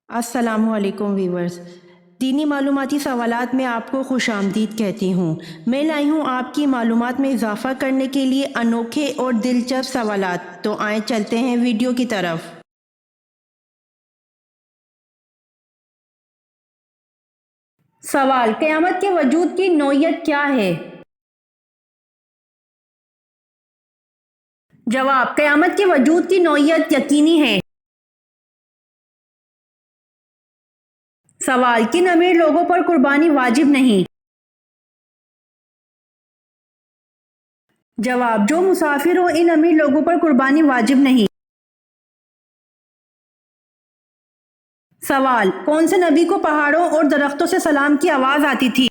السلام علیکم ویورز، دینی معلوماتی سوالات میں آپ کو خوش آمدید کہتی ہوں۔ میں لائی ہوں آپ کی معلومات میں اضافہ کرنے کے لیے انوکھے اور دلچسپ سوالات، تو آئیں چلتے ہیں ویڈیو کی طرف۔ سوال: قیامت کے وجود کی نوعیت کیا ہے؟ جواب: قیامت کے وجود کی نوعیت یقینی ہے۔ سوال: کن امیر لوگوں پر قربانی واجب نہیں؟ جواب: جو مسافر ہو ان امیر لوگوں پر قربانی واجب نہیں۔ سوال: کون سے نبی کو پہاڑوں اور درختوں سے سلام کی آواز آتی تھی؟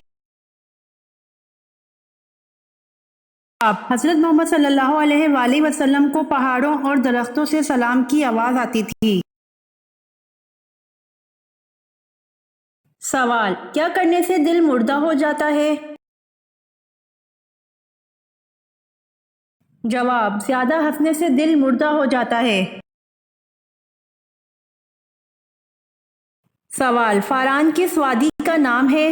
جواب: حضرت محمد صلی اللہ علیہ وآلہ وسلم کو پہاڑوں اور درختوں سے سلام کی آواز آتی تھی۔ سوال: کیا کرنے سے دل مردہ ہو جاتا ہے؟ جواب: زیادہ ہنسنے سے دل مردہ ہو جاتا ہے۔ سوال: فاران کس وادی کا نام ہے؟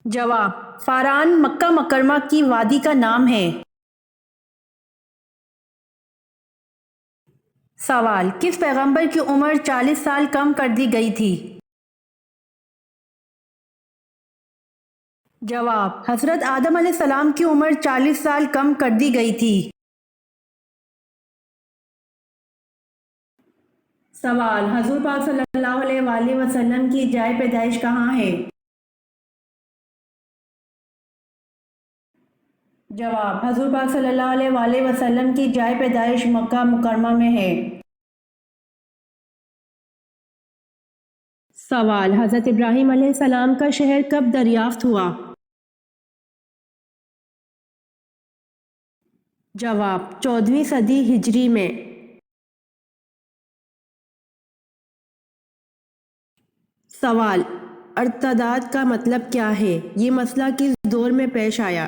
جواب: فاران مکہ مکرمہ کی وادی کا نام ہے۔ سوال: کس پیغمبر کی عمر 40 سال کم کر دی گئی تھی؟ جواب: حضرت آدم علیہ السلام کی عمر 40 سال کم کر دی گئی تھی۔ سوال: حضور پاک صلی اللہ علیہ وآلہ وسلم کی جائے پیدائش کہاں ہے؟ جواب: حضور پاک صلی اللہ علیہ وآلہ وسلم کی جائے پیدائش مکہ مکرمہ میں ہے۔ سوال: حضرت ابراہیم علیہ السلام کا شہر کب دریافت ہوا؟ جواب: 14ویں صدی ہجری میں۔ سوال: ارتداد کا مطلب کیا ہے؟ یہ مسئلہ کس دور میں پیش آیا؟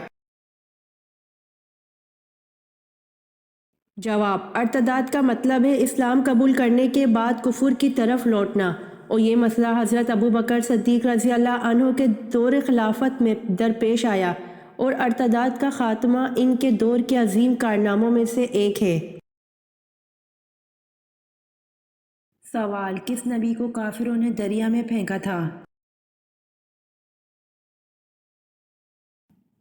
جواب: ارتداد کا مطلب ہے اسلام قبول کرنے کے بعد کفر کی طرف لوٹنا، اور یہ مسئلہ حضرت ابوبکر صدیق رضی اللہ عنہ کے دور خلافت میں درپیش آیا، اور ارتداد کا خاتمہ ان کے دور کے عظیم کارناموں میں سے ایک ہے۔ سوال: کس نبی کو کافروں نے دریا میں پھینکا تھا؟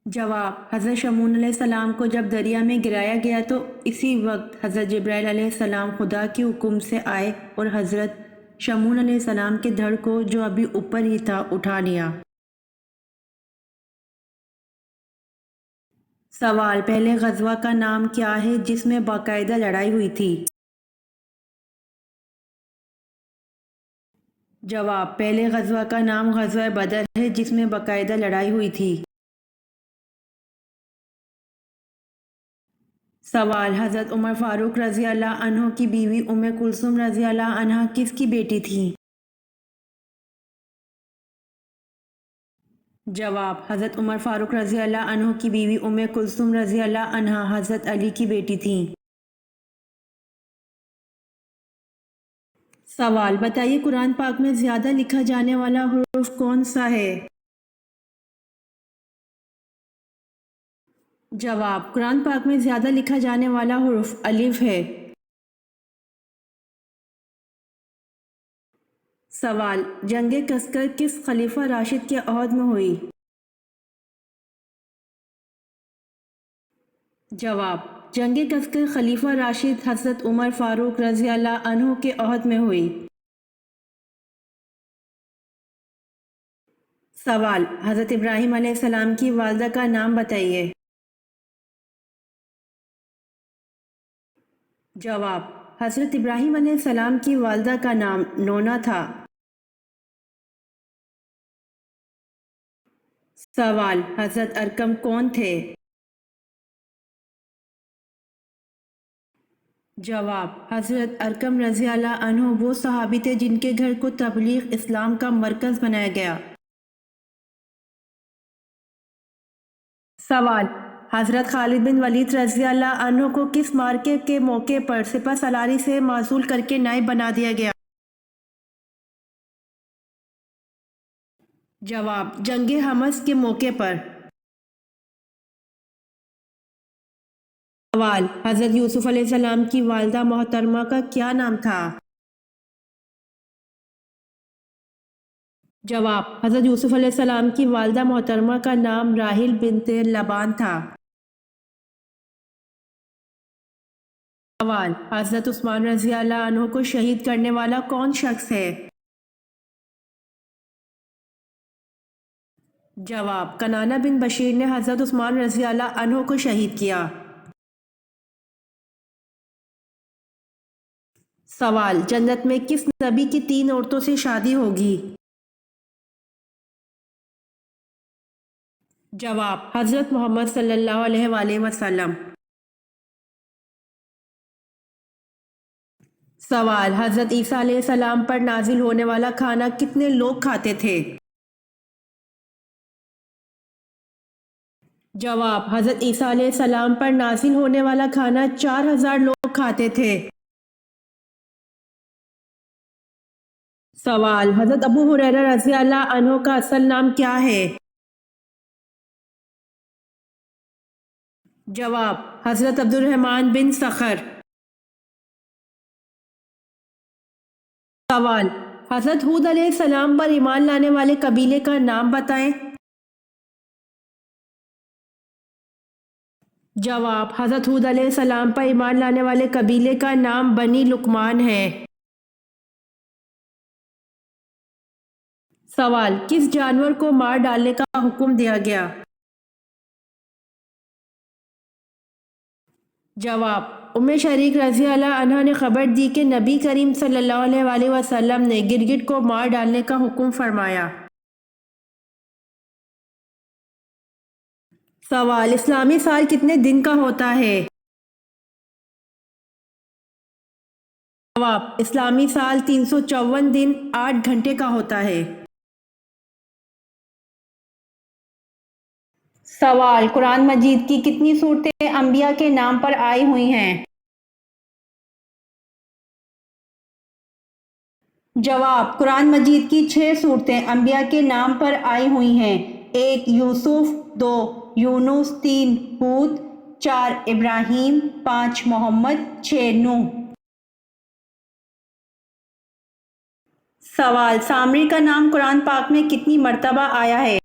جواب: حضرت شمعون علیہ السلام کو جب دریا میں گرایا گیا تو اسی وقت حضرت جبرائیل علیہ السلام خدا کے حکم سے آئے اور حضرت شمعون علیہ السلام کے دھڑ کو جو ابھی اوپر ہی تھا اٹھا لیا۔ سوال: پہلے غزوہ کا نام کیا ہے جس میں باقاعدہ لڑائی ہوئی تھی؟ جواب: پہلے غزوہ کا نام غزوہ بدر ہے جس میں باقاعدہ لڑائی ہوئی تھی۔ سوال: حضرت عمر فاروق رضی اللہ عنہ کی بیوی ام کلثوم رضی اللہ عنہا کس کی بیٹی تھیں؟ جواب: حضرت عمر فاروق رضی اللہ عنہ کی بیوی ام کلثوم رضی اللہ عنہا حضرت علی کی بیٹی تھیں۔ سوال: بتائیے قرآن پاک میں زیادہ لکھا جانے والا حرف کون سا ہے؟ جواب: قرآن پاک میں زیادہ لکھا جانے والا حرف الف ہے۔ سوال: جنگ کسکر کس خلیفہ راشد کے عہد میں ہوئی؟ جواب: جنگ کسکر خلیفہ راشد حضرت عمر فاروق رضی اللہ عنہ کے عہد میں ہوئی۔ سوال: حضرت ابراہیم علیہ السلام کی والدہ کا نام بتائیے۔ جواب: حضرت ابراہیم علیہ السلام کی والدہ کا نام نونا تھا۔ سوال: حضرت ارقم کون تھے؟ جواب: حضرت ارقم رضی اللہ عنہ وہ صحابی تھے جن کے گھر کو تبلیغ اسلام کا مرکز بنایا گیا۔ سوال: حضرت خالد بن ولید رضی اللہ عنہ کو کس مارکے کے موقع پر سپہ سالاری سے معزول کر کے نائب بنا دیا گیا؟ جواب: جنگ حمص کے موقع پر۔ سوال: حضرت یوسف علیہ السلام کی والدہ محترمہ کا کیا نام تھا؟ جواب: حضرت یوسف علیہ السلام کی والدہ محترمہ کا نام راحیل بنت لبان تھا۔ سوال: حضرت عثمان رضی اللہ عنہ کو شہید کرنے والا کون شخص ہے؟ جواب: کنانہ بن بشیر نے حضرت عثمان رضی اللہ عنہ کو شہید کیا۔ سوال: جنت میں کس نبی کی 3 عورتوں سے شادی ہوگی؟ جواب: حضرت محمد صلی اللہ علیہ وآلہ وسلم۔ سوال: حضرت عیسیٰ علیہ السلام پر نازل ہونے والا کھانا کتنے لوگ کھاتے تھے؟ جواب: حضرت عیسیٰ علیہ السلام پر نازل ہونے والا کھانا 4000 لوگ کھاتے تھے۔ سوال: حضرت ابو ہریرہ رضی اللہ عنہ کا اصل نام کیا ہے؟ جواب: حضرت عبد الرحمن بن صخر۔ سوال: حضرت ہود علیہ السلام پر ایمان لانے والے قبیلے کا نام بتائیں۔ جواب: حضرت ہود علیہ السلام پر ایمان لانے والے قبیلے کا نام بنی لقمان ہے۔ سوال: کس جانور کو مار ڈالنے کا حکم دیا گیا؟ جواب: ام شریک رضی اللہ عنہا نے خبر دی کہ نبی کریم صلی اللہ علیہ وآلہ وسلم نے گرگٹ کو مار ڈالنے کا حکم فرمایا۔ سوال: اسلامی سال کتنے دن کا ہوتا ہے؟ جواب: اسلامی سال 354 دن 8 گھنٹے کا ہوتا ہے۔ سوال: قرآن مجید کی کتنی صورتیں انبیاء کے نام پر آئی ہوئی ہیں؟ جواب: قرآن مجید کی 6 صورتیں انبیاء کے نام پر آئی ہوئی ہیں۔ 1 یوسف، 2 یونس، 3 ہود، 4 ابراہیم، 5 محمد، 6 نوح۔ سوال: سامری کا نام قرآن پاک میں کتنی مرتبہ آیا ہے؟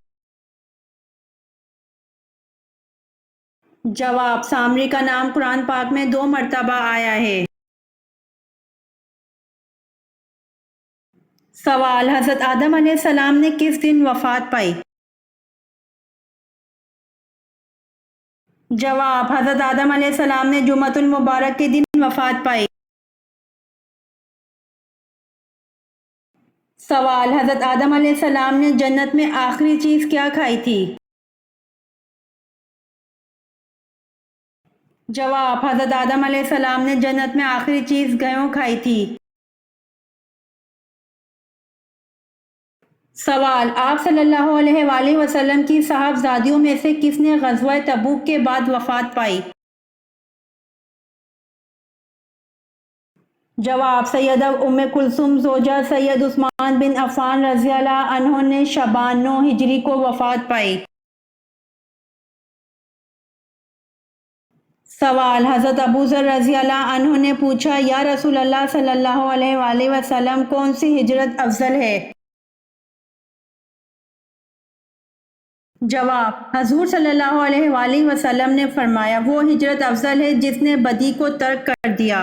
جواب: سامری کا نام قرآن پاک میں 2 مرتبہ آیا ہے۔ سوال: حضرت آدم علیہ السلام نے کس دن وفات پائی؟ جواب: حضرت آدم علیہ السلام نے جمعۃ المبارک کے دن وفات پائی۔ سوال: حضرت آدم علیہ السلام نے جنت میں آخری چیز کیا کھائی تھی؟ جواب: حضرت آدم علیہ السلام نے جنت میں آخری چیز گیہوں کھائی تھی۔ سوال: آپ صلی اللہ علیہ وآلہ وسلم کی صاحبزادیوں میں سے کس نے غزوہ تبوک کے بعد وفات پائی؟ جواب: سیدہ ام کلثوم زوجہ سید عثمان بن عفان رضی اللہ عنہ نے شعبان 9 ہجری کو وفات پائی۔ سوال: حضرت ابو ذر رضی اللہ عنہ نے پوچھا یا رسول اللہ صلی اللہ علیہ وآلہ وسلم کون سی ہجرت افضل ہے؟ جواب: حضور صلی اللہ علیہ وآلہ وسلم نے فرمایا وہ ہجرت افضل ہے جس نے بدی کو ترک کر دیا۔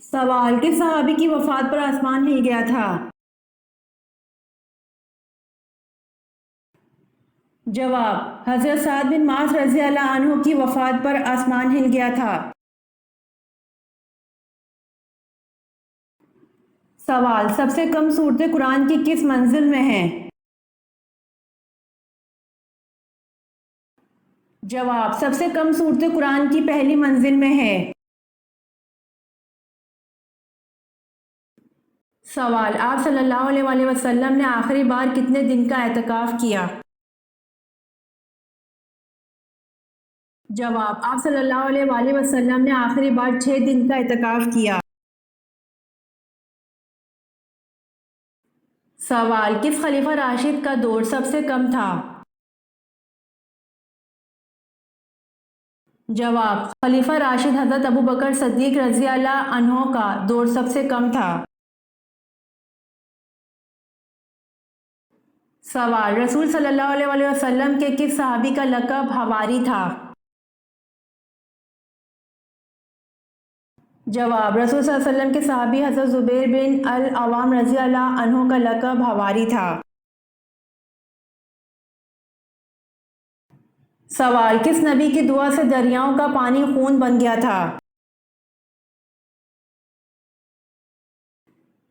سوال: کس صحابی کی وفات پر آسمان ہل گیا تھا؟ جواب: حضرت سعد بن معاذ رضی اللہ عنہ کی وفات پر آسمان ہل گیا تھا۔ سوال: سب سے کم صورتیں قرآن کی کس منزل میں ہیں؟ جواب: سب سے کم صورتیں قرآن کی پہلی منزل میں ہے۔ سوال: آپ صلی اللہ علیہ وآلہ وسلم نے آخری بار کتنے دن کا اعتکاف کیا؟ جواب: آپ صلی اللہ علیہ وآلہ وسلم نے آخری بار 6 دن کا اعتکاف کیا۔ سوال: کس خلیفہ راشد کا دور سب سے کم تھا؟ جواب: خلیفہ راشد حضرت ابوبکر صدیق رضی اللہ عنہ کا دور سب سے کم تھا۔ سوال: رسول صلی اللہ علیہ وآلہ وسلم کے کس صحابی کا لقب حواری تھا؟ جواب: رسول صلی اللہ علیہ وسلم کے صحابی حضرت زبیر بن العوام رضی اللہ عنہ کا لقب حواری تھا۔ سوال: کس نبی کی دعا سے دریاؤں کا پانی خون بن گیا تھا؟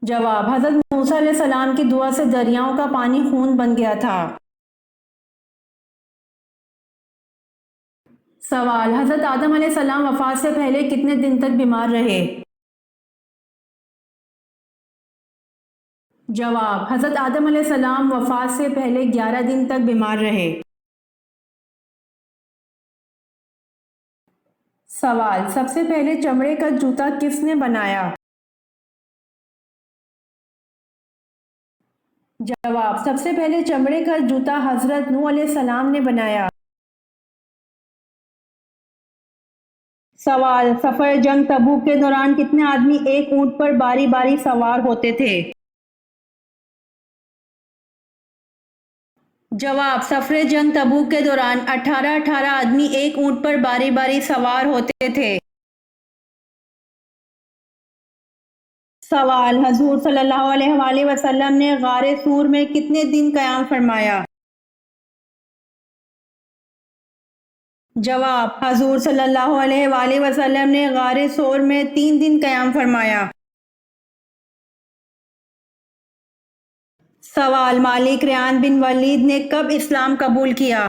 جواب: حضرت موسیٰ علیہ السلام کی دعا سے دریاؤں کا پانی خون بن گیا تھا۔ سوال: حضرت آدم علیہ السلام وفات سے پہلے کتنے دن تک بیمار رہے؟ جواب: حضرت آدم علیہ السلام وفات سے پہلے 11 دن تک بیمار رہے۔ سوال: سب سے پہلے چمڑے کا جوتا کس نے بنایا؟ جواب: سب سے پہلے چمڑے کا جوتا حضرت نوح علیہ السلام نے بنایا۔ سوال: سفر جنگ تبوک کے دوران کتنے آدمی ایک اونٹ پر باری باری سوار ہوتے تھے؟ جواب: سفر جنگ تبوک کے دوران 18 آدمی ایک اونٹ پر باری باری سوار ہوتے تھے۔ سوال: حضور صلی اللہ علیہ وآلہ وسلم نے غار سور میں کتنے دن قیام فرمایا؟ جواب: حضور صلی اللہ علیہ وآلہ وسلم نے غار سور میں 3 دن قیام فرمایا۔ سوال: مالک ریان بن ولید نے کب اسلام قبول کیا؟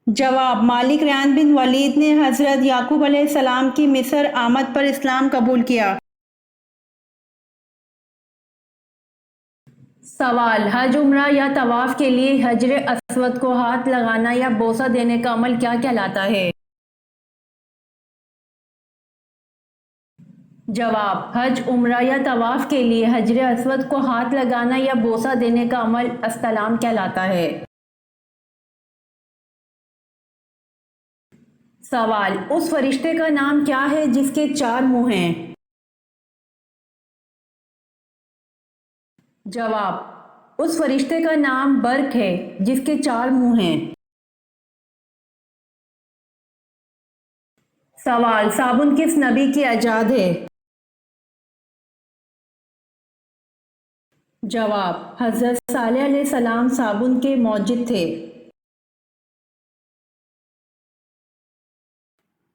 جواب: مالک ریان بن ولید نے حضرت یعقوب علیہ السلام کی مصر آمد پر اسلام قبول کیا۔ سوال: حج، عمرہ یا طواف کے لیے حجر اسود کو ہاتھ لگانا یا بوسہ دینے کا عمل کیا کہلاتا ہے؟ جواب: حج، عمرہ یا طواف کے لیے حجر اسود کو ہاتھ لگانا یا بوسہ دینے کا عمل استلام کہلاتا ہے۔ سوال: اس فرشتے کا نام کیا ہے جس کے 4 منہ ہیں؟ جواب: اس فرشتے کا نام برق ہے جس کے 4 منہ ہیں۔ سوال: صابن کس نبی کی ایجاد ہے؟ جواب: حضرت صالح علیہ السلام صابن کے موجد تھے۔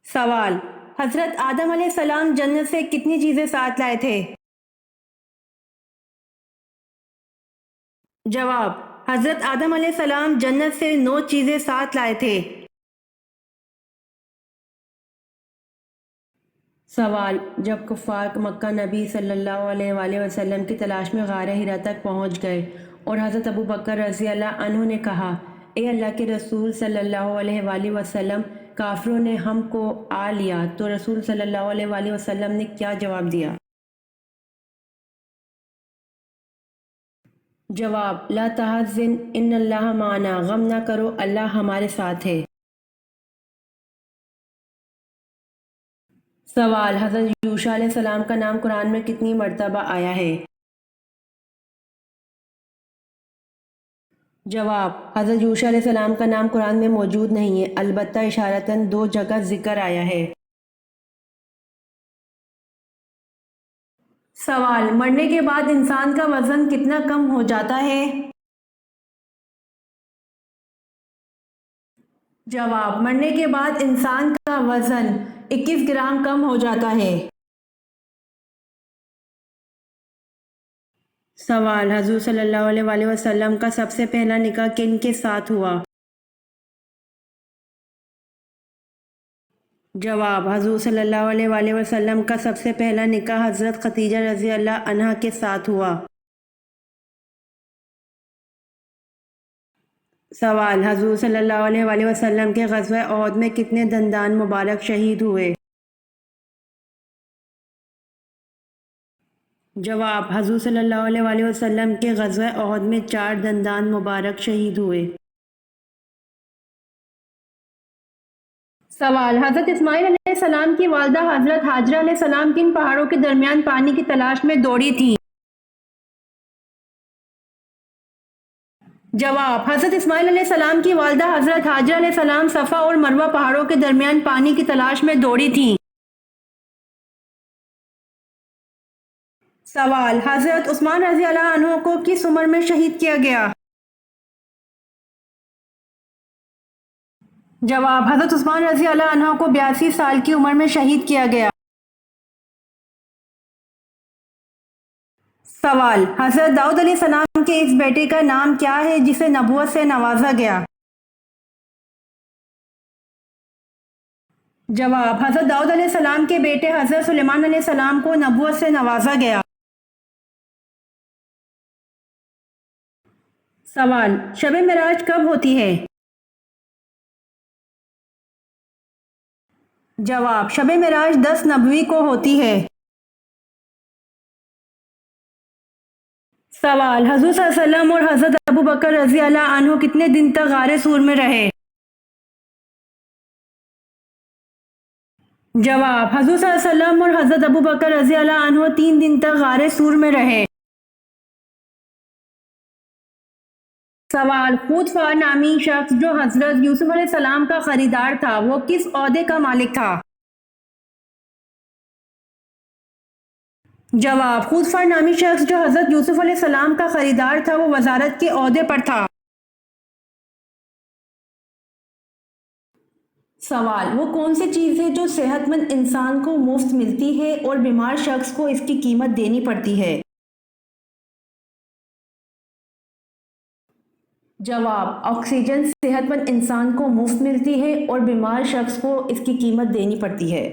سوال: حضرت آدم علیہ السلام جنت سے کتنی چیزیں ساتھ لائے تھے؟ جواب: حضرت آدم علیہ السلام جنت سے 9 چیزیں ساتھ لائے تھے۔ سوال: جب کفار مکہ نبی صلی اللہ علیہ وآلہ وسلم کی تلاش میں غار حرا تک پہنچ گئے اور حضرت ابوبکر رضی اللہ عنہ نے کہا، اے اللہ کے رسول صلی اللہ علیہ وآلہ وسلم، کافروں نے ہم کو آ لیا، تو رسول صلی اللہ علیہ وآلہ وسلم نے کیا جواب دیا؟ جواب: لا تحزن ان اللہ معنا، غم نہ کرو، اللہ ہمارے ساتھ ہے۔ سوال: حضرت یوشع علیہ السلام کا نام قرآن میں کتنی مرتبہ آیا ہے؟ جواب: حضرت یوشع علیہ السلام کا نام قرآن میں موجود نہیں ہے، البتہ اشارتاً 2 جگہ ذکر آیا ہے۔ سوال: مرنے کے بعد انسان کا وزن کتنا کم ہو جاتا ہے؟ جواب: مرنے کے بعد انسان کا وزن 21 گرام کم ہو جاتا ہے۔ سوال: حضور صلی اللہ علیہ وآلہ وسلم کا سب سے پہلا نکاح کن کے ساتھ ہوا؟ جواب: حضور صلی اللہ علیہ وآلہ وسلم کا سب سے پہلا نکاح حضرت خدیجہ رضی اللہ عنہا کے ساتھ ہوا۔ سوال: حضور صلی اللہ علیہ وآلہ وسلم کے غزوہ احد میں کتنے دندان مبارک شہید ہوئے؟ جواب: حضور صلی اللہ علیہ وآلہ وسلم کے غزوہ احد میں 4 دندان مبارک شہید ہوئے۔ سوال: حضرت اسماعیل علیہ السلام کی والدہ حضرت ہاجرہ علیہ السلام کن پہاڑوں کے درمیان پانی کی تلاش میں دوڑی تھیں؟ جواب: حضرت اسماعیل علیہ السلام کی والدہ حضرت ہاجرہ علیہ السلام صفا اور مروہ پہاڑوں کے درمیان پانی کی تلاش میں دوڑی تھیں۔ سوال: حضرت عثمان رضی اللہ عنہ کو کس عمر میں شہید کیا گیا؟ جواب: حضرت عثمان رضی اللہ عنہ کو 82 سال کی عمر میں شہید کیا گیا۔ سوال: حضرت داؤد علیہ السلام کے اس بیٹے کا نام کیا ہے جسے نبوت سے نوازا گیا؟ جواب: حضرت داؤد علیہ السلام کے بیٹے حضرت سلیمان علیہ السلام کو نبوت سے نوازا گیا۔ سوال: شب معراج کب ہوتی ہے؟ جواب: شب معراج 10 نبوی کو ہوتی ہے۔ سوال: حضور صلی اللہ علیہ وسلم اور حضرت ابوبکر رضی اللہ عنہ کتنے دن تک غار سور میں رہے؟ جواب: حضور صلی اللہ علیہ وسلم اور حضرت ابوبکر رضی اللہ عنہ 3 دن تک غار سور میں رہے۔ سوال: خودفار نامی شخص جو حضرت یوسف علیہ السلام کا خریدار تھا وہ کس عہدے کا مالک تھا؟ جواب: خودفار نامی شخص جو حضرت یوسف علیہ السلام کا خریدار تھا وہ وزارت کے عہدے پر تھا۔ سوال: وہ کون سی چیز ہے جو صحت مند انسان کو مفت ملتی ہے اور بیمار شخص کو اس کی قیمت دینی پڑتی ہے؟ جواب: آکسیجن صحت مند انسان کو مفت ملتی ہے اور بیمار شخص کو اس کی قیمت دینی پڑتی ہے۔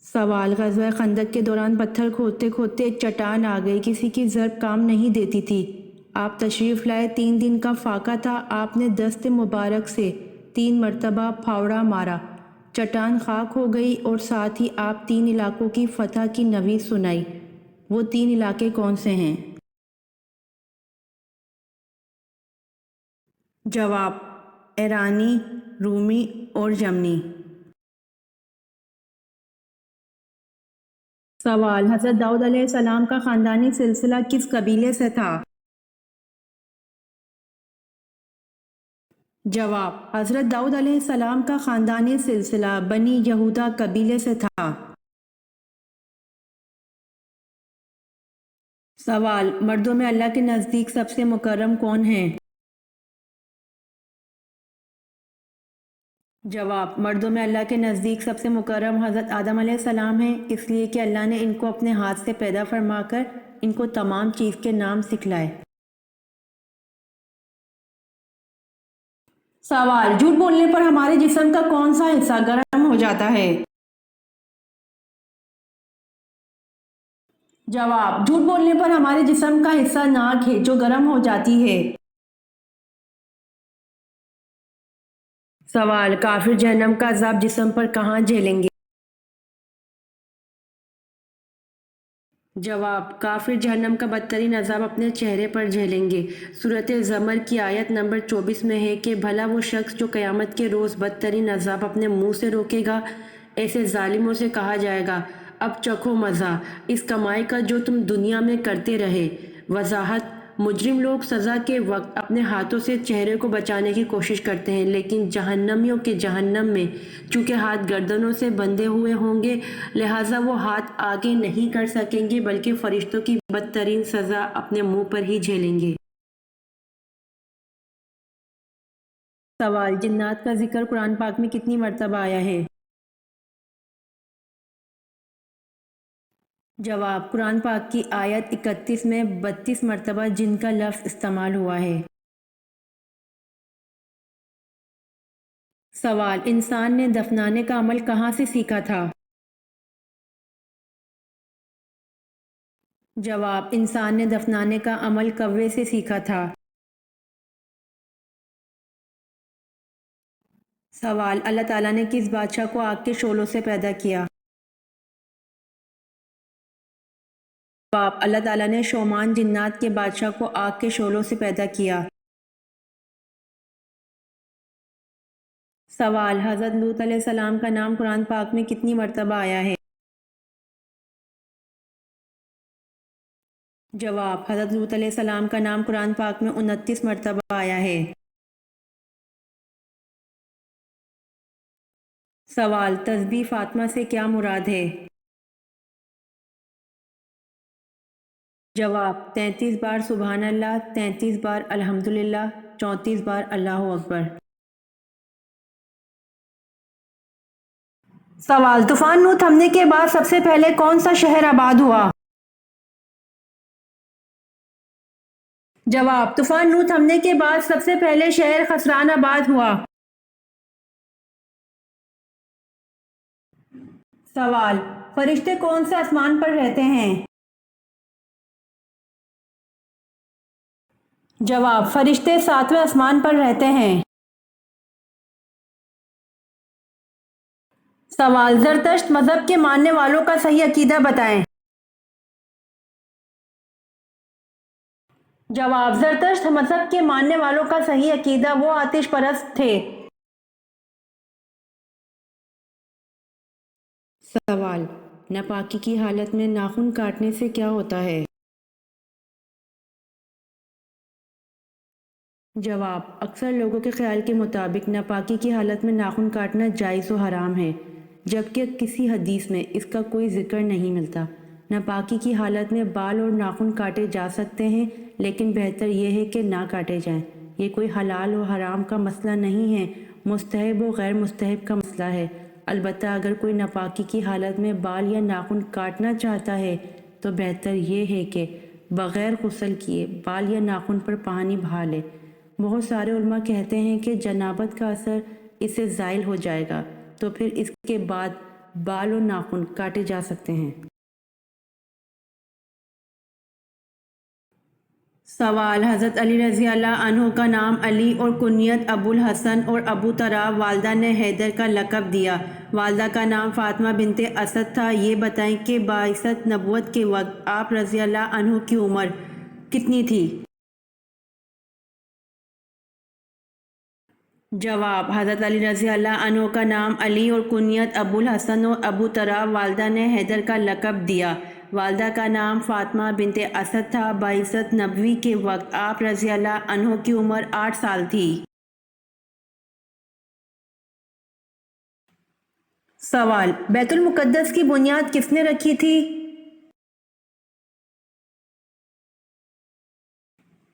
سوال: غزوہ خندق کے دوران پتھر کھودتے کھودتے ایک چٹان آ گئی، کسی کی ضرب کام نہیں دیتی تھی، آپ تشریف لائے، 3 دن کا فاقہ تھا، آپ نے دست مبارک سے 3 مرتبہ پھاوڑا مارا، چٹان خاک ہو گئی اور ساتھ ہی آپ 3 علاقوں کی فتح کی نوید سنائی، وہ 3 علاقے کون سے ہیں؟ جواب: ایرانی، رومی اور یمنی۔ سوال: حضرت داؤد علیہ السلام کا خاندانی سلسلہ کس قبیلے سے تھا؟ جواب: حضرت داؤد علیہ السلام کا خاندانی سلسلہ بنی یہودہ قبیلے سے تھا۔ سوال: مردوں میں اللہ کے نزدیک سب سے مکرم کون ہیں؟ جواب: مردوں میں اللہ کے نزدیک سب سے مکرم حضرت آدم علیہ السلام ہیں، اس لیے کہ اللہ نے ان کو اپنے ہاتھ سے پیدا فرما کر ان کو تمام چیز کے نام سکھلائے۔ سوال: جھوٹ بولنے پر ہمارے جسم کا کون سا حصہ گرم ہو جاتا ہے؟ جواب: جھوٹ بولنے پر ہمارے جسم کا حصہ ناک ہے جو گرم ہو جاتی ہے۔ سوال: کافر جہنم کا عذاب جسم پر کہاں جھیلیں گے؟ جواب: کافر جہنم کا بدترین عذاب اپنے چہرے پر جھیلیں گے۔ سورۃ زمر کی آیت نمبر 24 میں ہے کہ بھلا وہ شخص جو قیامت کے روز بدترین عذاب اپنے منہ سے روکے گا، ایسے ظالموں سے کہا جائے گا اب چکھو مزہ اس کمائی کا جو تم دنیا میں کرتے رہے۔ وضاحت: مجرم لوگ سزا کے وقت اپنے ہاتھوں سے چہرے کو بچانے کی کوشش کرتے ہیں، لیکن جہنمیوں کے جہنم میں چونکہ ہاتھ گردنوں سے بندھے ہوئے ہوں گے لہٰذا وہ ہاتھ آگے نہیں کر سکیں گے بلکہ فرشتوں کی بدترین سزا اپنے منہ پر ہی جھیلیں گے۔ سوال: جنات کا ذکر قرآن پاک میں کتنی مرتبہ آیا ہے؟ جواب: قرآن پاک کی آیت 31 میں 32 مرتبہ جن کا لفظ استعمال ہوا ہے۔ سوال: انسان نے دفنانے کا عمل کہاں سے سیکھا تھا؟ جواب: انسان نے دفنانے کا عمل کوے سے سیکھا تھا۔ سوال: اللہ تعالیٰ نے کس بادشاہ کو آگ کے شعلوں سے پیدا کیا؟ جواب: اللہ تعالیٰ نے شومان جنات کے بادشاہ کو آگ کے شعلوں سے پیدا کیا۔ سوال: حضرت لوط علیہ السلام کا نام قرآن پاک میں کتنی مرتبہ آیا ہے؟ جواب: حضرت لوط علیہ السلام کا نام قرآن پاک میں 29 مرتبہ آیا ہے۔ سوال: تسبیح فاطمہ سے کیا مراد ہے؟ جواب: 33 بار سبحان اللہ، 33 بار الحمدللہ، 34 بار اللہ اکبر۔ سوال: طوفان نوح تھمنے کے بعد سب سے پہلے کون سا شہر آباد ہوا؟ جواب: طوفان نوح تھمنے کے بعد سب سے پہلے شہر خسران آباد ہوا۔ سوال: فرشتے کون سے آسمان پر رہتے ہیں؟ جواب: فرشتے 7ویں آسمان پر رہتے ہیں۔ سوال: زرتشت مذہب کے ماننے والوں کا صحیح عقیدہ بتائیں۔ جواب: زرتشت مذہب کے ماننے والوں کا صحیح عقیدہ وہ آتش پرست تھے۔ سوال: ناپاکی کی حالت میں ناخن کاٹنے سے کیا ہوتا ہے؟ جواب: اکثر لوگوں کے خیال کے مطابق ناپاکی کی حالت میں ناخن کاٹنا جائز و حرام ہے، جبکہ کسی حدیث میں اس کا کوئی ذکر نہیں ملتا۔ ناپاکی کی حالت میں بال اور ناخن کاٹے جا سکتے ہیں، لیکن بہتر یہ ہے کہ نہ کاٹے جائیں۔ یہ کوئی حلال و حرام کا مسئلہ نہیں ہے، مستحب و غیر مستحب کا مسئلہ ہے۔ البتہ اگر کوئی ناپاکی کی حالت میں بال یا ناخن کاٹنا چاہتا ہے تو بہتر یہ ہے کہ بغیر غسل کیے بال یا ناخن پر پانی بہا لے۔ بہت سارے علماء کہتے ہیں کہ جنابت کا اثر اس سے زائل ہو جائے گا، تو پھر اس کے بعد بال اور ناخن کاٹے جا سکتے ہیں۔ سوال: حضرت علی رضی اللہ عنہ کا نام علی اور کنیت ابو الحسن اور ابو تراب، والدہ نے حیدر کا لقب دیا۔ والدہ کا نام فاطمہ بنت اسد تھا۔ یہ بتائیں کہ بعثت نبوت کے وقت آپ رضی اللہ عنہ کی عمر کتنی تھی؟ جواب: حضرت علی رضی اللہ عنہ کا نام علی اور کنیت ابو الحسن اور ابو تراب، والدہ نے حیدر کا لقب دیا۔ والدہ کا نام فاطمہ بنت اسد تھا۔ بعثت نبوی کے وقت آپ رضی اللہ عنہ کی عمر 8 سال تھی۔ سوال: بیت المقدس کی بنیاد کس نے رکھی تھی؟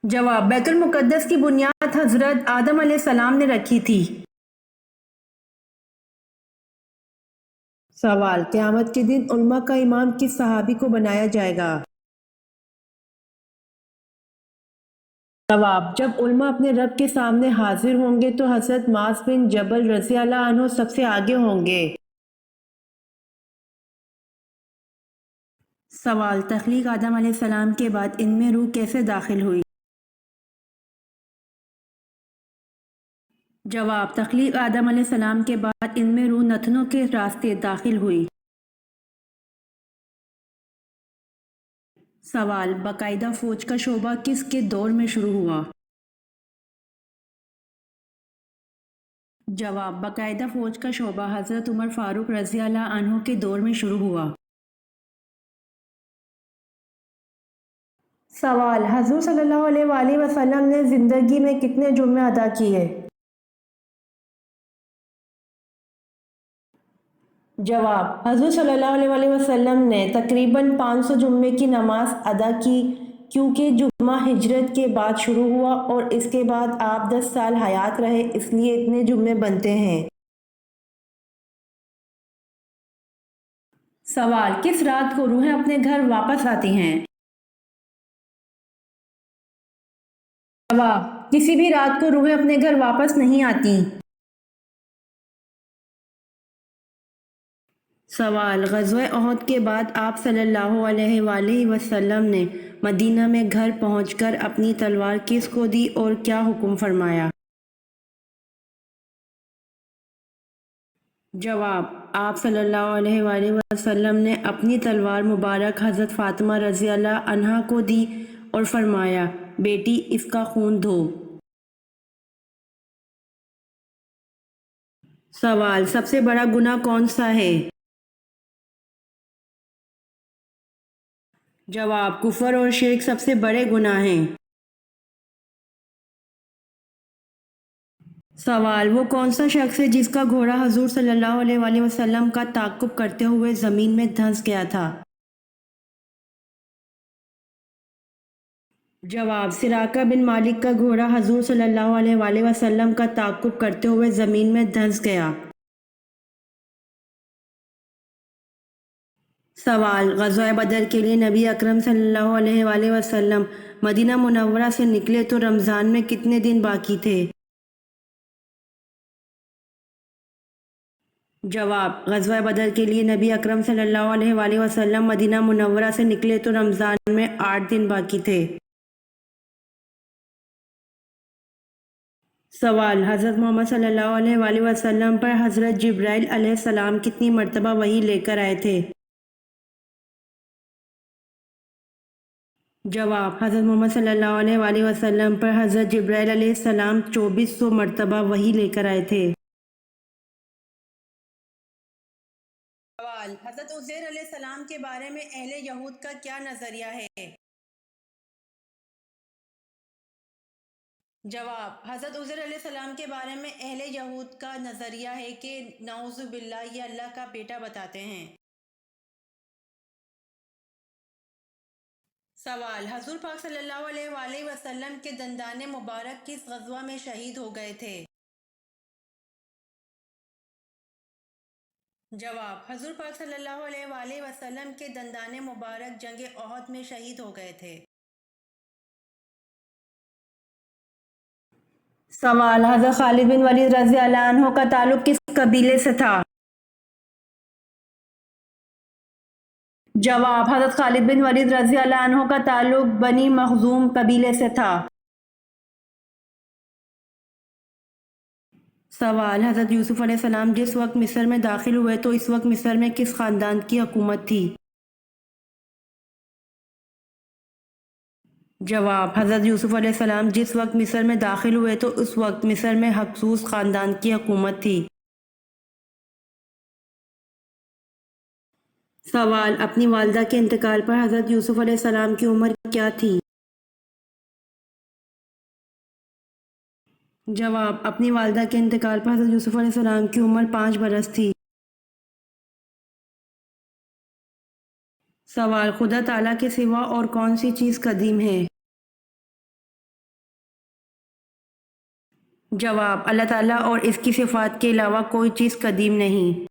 جواب: بیت المقدس کی بنیاد حضرت آدم علیہ السلام نے رکھی تھی۔ سوال: قیامت کے دن علماء کا امام کس صحابی کو بنایا جائے گا؟ جواب: جب علماء اپنے رب کے سامنے حاضر ہوں گے تو حضرت معاذ بن جبل رضی اللہ عنہ سب سے آگے ہوں گے۔ سوال: تخلیق آدم علیہ السلام کے بعد ان میں روح کیسے داخل ہوئی؟ جواب: تخلیق آدم علیہ السلام کے بعد ان میں روح نتنوں کے راستے داخل ہوئی۔ سوال: باقاعدہ فوج کا شعبہ کس کے دور میں شروع ہوا؟ جواب: باقاعدہ فوج کا شعبہ حضرت عمر فاروق رضی اللہ عنہ کے دور میں شروع ہوا۔ سوال: حضور صلی اللہ علیہ وآلہ وسلم نے زندگی میں کتنے جمعے ادا کیے؟ جواب: حضور صلی اللہ علیہ وآلہ وسلم نے تقریباً 500 جمعے کی نماز ادا کی، کیونکہ جمعہ ہجرت کے بعد شروع ہوا اور اس کے بعد آپ 10 سال حیات رہے، اس لیے اتنے جمعے بنتے ہیں۔ سوال: کس رات کو روحیں اپنے گھر واپس آتی ہیں؟ جواب: کسی بھی رات کو روحیں اپنے گھر واپس نہیں آتیں۔ سوال: غزوہ احد کے بعد آپ صلی اللہ علیہ وآلہ وسلم نے مدینہ میں گھر پہنچ کر اپنی تلوار کس کو دی اور کیا حکم فرمایا؟ جواب: آپ صلی اللہ علیہ وآلہ وسلم نے اپنی تلوار مبارک حضرت فاطمہ رضی اللہ عنہا کو دی اور فرمایا، بیٹی اس کا خون دھو۔ سوال: سب سے بڑا گناہ کون سا ہے؟ جواب: کفر اور شرک سب سے بڑے گناہ ہیں۔ سوال: وہ کون سا شخص ہے جس کا گھوڑا حضور صلی اللہ علیہ وآلہ وسلم کا تعاقب کرتے ہوئے زمین میں دھنس گیا تھا؟ جواب: سراقہ بن مالک کا گھوڑا حضور صلی اللہ علیہ وآلہ وسلم کا تعاقب کرتے ہوئے زمین میں دھنس گیا۔ سوال: غزوہ بدر کے لیے نبی اکرم صلی اللہ علیہ وآلہ وسلم مدینہ منورہ سے نکلے تو رمضان میں کتنے دن باقی تھے؟ جواب: غزوہ بدر کے لیے نبی اکرم صلی اللہ علیہ وآلہ وسلم مدینہ منورہ سے نکلے تو رمضان میں 8 دن باقی تھے۔ سوال: حضرت محمد صلی اللہ علیہ وآلہ وسلم پر حضرت جبرائیل علیہ السلام کتنی مرتبہ وحی لے کر آئے تھے؟ جواب: حضرت محمد صلی اللہ علیہ وآلہ وسلم پر حضرت جبرائیل علیہ السلام 2400 مرتبہ وحی لے کر آئے تھے۔ سوال: حضرت عزیر علیہ السلام کے بارے میں اہل یہود کا کیا نظریہ ہے؟ جواب: حضرت عزیر علیہ السلام کے بارے میں اہل یہود کا نظریہ ہے کہ نعوذ باللہ یہ اللہ کا بیٹا بتاتے ہیں۔ سوال: حضور پاک صلی اللہ علیہ وآلہ وسلم کے دندان مبارک کس غزوہ میں شہید ہو گئے تھے؟ جواب: حضور پاک صلی اللہ علیہ وآلہ وسلم کے دندان مبارک جنگ احد میں شہید ہو گئے تھے۔ سوال: حضرت خالد بن ولید رضی اللہ عنہ کا تعلق کس قبیلے سے تھا؟ جواب: حضرت خالد بن ولید رضی اللہ عنہ کا تعلق بنی مخزوم قبیلے سے تھا۔ سوال: حضرت یوسف علیہ السلام جس وقت مصر میں داخل ہوئے تو اس وقت مصر میں کس خاندان کی حکومت تھی؟ جواب: حضرت یوسف علیہ السلام جس وقت مصر میں داخل ہوئے تو اس وقت مصر میں ہکسوس خاندان کی حکومت تھی۔ سوال: اپنی والدہ کے انتقال پر حضرت یوسف علیہ السلام کی عمر کیا تھی؟ جواب: اپنی والدہ کے انتقال پر حضرت یوسف علیہ السلام کی عمر 5 برس تھی۔ سوال: خدا تعالیٰ کے سوا اور کون سی چیز قدیم ہے؟ جواب: اللہ تعالیٰ اور اس کی صفات کے علاوہ کوئی چیز قدیم نہیں۔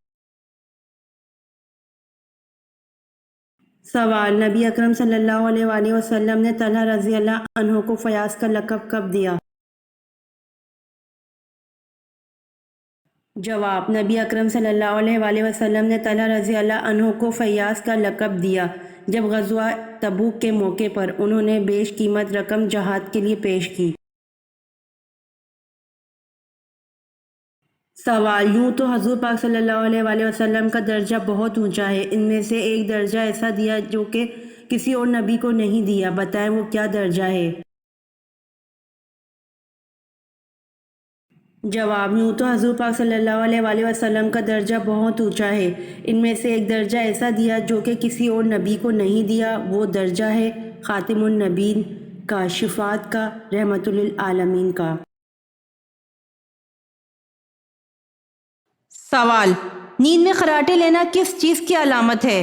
سوال: نبی اکرم صلی اللہ علیہ وآلہ وسلم نے طلحہ رضی اللہ عنہ کو فیاض کا لقب کب دیا؟ جواب: نبی اکرم صلی اللہ علیہ وآلہ وسلم نے طلحہ رضی اللہ عنہ کو فیاض کا لقب دیا جب غزوہ تبوک کے موقع پر انہوں نے بیش قیمت رقم جہاد کے لیے پیش کی۔ سوال: یوں تو حضور پاک صلی اللہ علیہ وآلہ وسلم کا درجہ بہت اونچا ہے، ان میں سے ایک درجہ ایسا دیا جو کہ کسی اور نبی کو نہیں دیا، بتائیں وہ کیا درجہ ہے؟ جواب: یوں تو حضور پاک صلی اللہ علیہ وآلہ وسلم کا درجہ بہت اونچا ہے، ان میں سے ایک درجہ ایسا دیا جو کہ کسی اور نبی کو نہیں دیا، وہ درجہ ہے خاتم النبیین کا، شفاعت کا، رحمت للعالمین کا۔ سوال: نیند میں خراٹے لینا کس چیز کی علامت ہے؟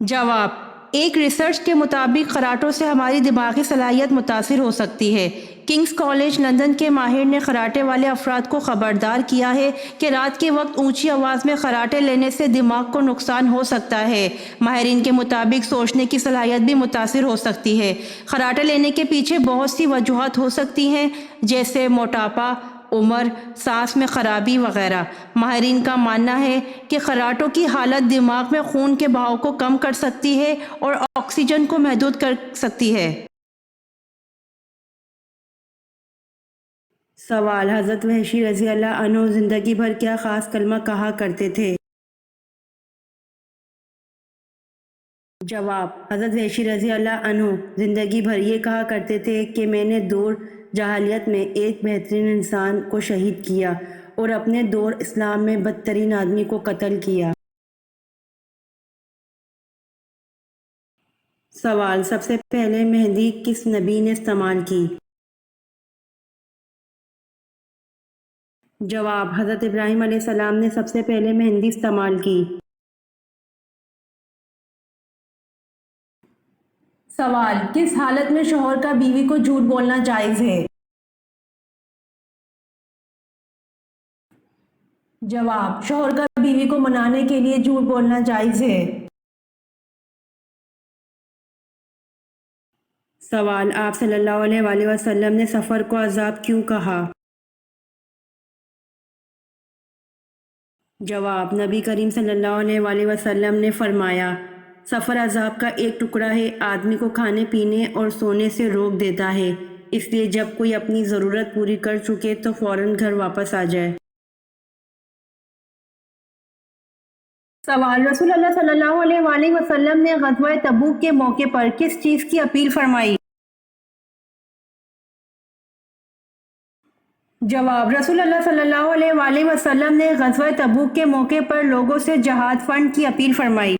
جواب: ایک ریسرچ کے مطابق خراٹوں سے ہماری دماغی صلاحیت متاثر ہو سکتی ہے۔ کنگز کالج لندن کے ماہر نے خراٹے والے افراد کو خبردار کیا ہے کہ رات کے وقت اونچی آواز میں خراٹے لینے سے دماغ کو نقصان ہو سکتا ہے۔ ماہرین کے مطابق سوچنے کی صلاحیت بھی متاثر ہو سکتی ہے۔ خراٹے لینے کے پیچھے بہت سی وجوہات ہو سکتی ہیں، جیسے موٹاپا، عمر، سانس میں خرابی وغیرہ۔ ماہرین کا ماننا ہے کہ خراٹوں کی حالت دماغ میں خون کے بہاؤ کو کم کر سکتی ہے اور آکسیجن کو محدود کر سکتی ہے۔ سوال: حضرت وحشی رضی اللہ عنہ زندگی بھر کیا خاص کلمہ کہا کرتے تھے؟ جواب: حضرت وحشی رضی اللہ عنہ زندگی بھر یہ کہا کرتے تھے کہ میں نے دور جاہلیت میں ایک بہترین انسان کو شہید کیا اور اپنے دور اسلام میں بدترین آدمی کو قتل کیا۔ سوال: سب سے پہلے مہندی کس نبی نے استعمال کی؟ جواب: حضرت ابراہیم علیہ السلام نے سب سے پہلے مہندی استعمال کی۔ سوال: کس حالت میں شوہر کا بیوی کو جھوٹ بولنا جائز ہے؟ جواب: شوہر کا بیوی کو منانے کے لیے جھوٹ بولنا جائز ہے۔ سوال: آپ صلی اللہ علیہ وآلہ وسلم نے سفر کو عذاب کیوں کہا؟ جواب: نبی کریم صلی اللہ علیہ وآلہ وسلم نے فرمایا، سفر عذاب کا ایک ٹکڑا ہے، آدمی کو کھانے پینے اور سونے سے روک دیتا ہے، اس لیے جب کوئی اپنی ضرورت پوری کر چکے تو فوراً گھر واپس آ جائے۔ سوال: رسول اللہ صلی اللہ علیہ وآلہ وسلم نے غزوہ تبوک کے موقع پر کس چیز کی اپیل فرمائی؟ جواب: رسول اللہ صلی اللہ علیہ وآلہ وسلم نے غزوہ تبوک کے موقع پر لوگوں سے جہاد فنڈ کی اپیل فرمائی۔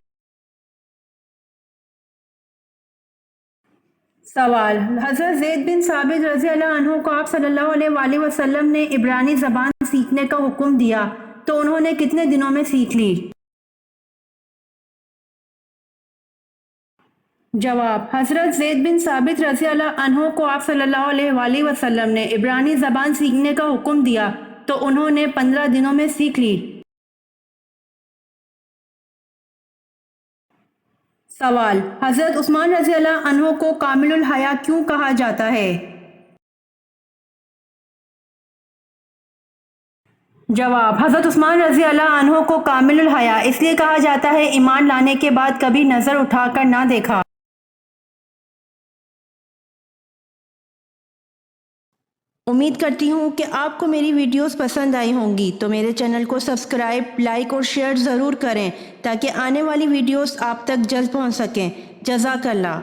سوال: حضرت زید بن ثابت رضی اللہ عنہ کو آپ صلی اللہ علیہ وآلہ وسلم نے عبرانی زبان سیکھنے کا حکم دیا تو انہوں نے کتنے دنوں میں سیکھ لی؟ جواب: حضرت زید بن ثابت رضی اللہ عنہ کو آپ صلی اللہ علیہ وآلہ وسلم نے عبرانی زبان سیکھنے کا حکم دیا تو انہوں نے 15 دنوں میں سیکھ لی۔ سوال: حضرت عثمان رضی اللہ عنہ کو کامل الحیا کیوں کہا جاتا ہے؟ جواب: حضرت عثمان رضی اللہ عنہ کو کامل الحیا اس لیے کہا جاتا ہے ایمان لانے کے بعد کبھی نظر اٹھا کر نہ دیکھا۔ امید کرتی ہوں کہ آپ کو میری ویڈیوز پسند آئی ہوں گی، تو میرے چینل کو سبسکرائب، لائک اور شیئر ضرور کریں تاکہ آنے والی ویڈیوز آپ تک جلد پہنچ سکیں۔ جزاک اللہ۔